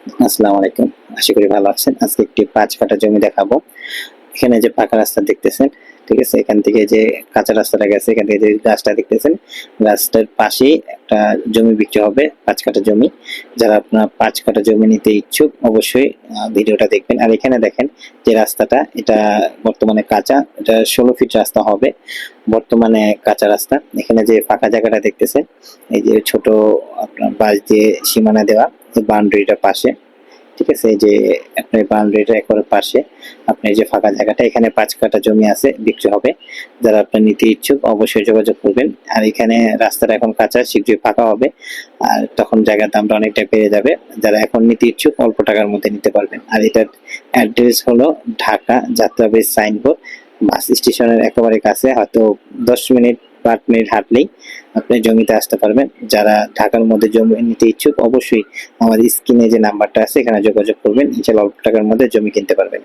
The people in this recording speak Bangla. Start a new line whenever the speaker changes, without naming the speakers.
আসসালামু আলাইকুম। আশা করি ভালো আছেন। আজকে একটি ৫ কাঠা জমি দেখাবো। এখানে যে পাকা রাস্তা দেখতেছেন, ঠিক আছে? এখান থেকে যে কাঁচা রাস্তাটা গেছে, এখান থেকে যে গাছটা দেখতেছেন, গাছটার পাশেই একটা জমি বিক্রি হবে, ৫ কাঠা জমি। যারা আপনার ৫ কাঠা জমি নিতে ইচ্ছুক অবশ্যই ভিডিওটা দেখবেন। আর এখানে দেখেন যে রাস্তাটা, এটা বর্তমানে কাঁচা, এটা ১৬ ফিট রাস্তা হবে। বর্তমানে কাঁচা রাস্তা। এখানে যে ফাঁকা জায়গাটা দেখতেছেন, এই যে ছোট আপনার বাঁশ দিয়ে সীমানা দেওয়া, এই বাউন্ডারিটার পাশে, ঠিক আছে? এই যে আপনার বাউন্ডারিটার একেবারে পাশে আপনি এই যে ফাঁকা জায়গাটা, এখানে ৫ কাঠা জমি আছে, বিক্রি হবে। যারা আপনার নিতে ইচ্ছুক অবশ্যই যোগাযোগ করবেন। আর এখানে রাস্তাটা এখন কাঁচা, শীঘ্রই ফাঁকা হবে। আর তখন জায়গার দামটা অনেকটা বেড়ে যাবে। যারা এখন নিতে ইচ্ছুক অল্প টাকার মধ্যে নিতে পারবেন। আর এটার অ্যাড্রেস হলো ঢাকা যাত্রাবাড়ি সাইনবোর্ড, বাস স্টেশনের একেবারে কাছে, হয়তো ১০ মিনিট ৫ মিনিট হাঁটলেই আপনি জমিতে আসতে পারবেন। যারা ঢাকার মধ্যে জমি নিতে ইচ্ছুক অবশ্যই আমাদের স্ক্রিনে যে নাম্বারটা আছে এখানে যোগাযোগ করবেন। ইনশাআল্লাহ অল্প টাকার মধ্যে জমি কিনতে পারবেন।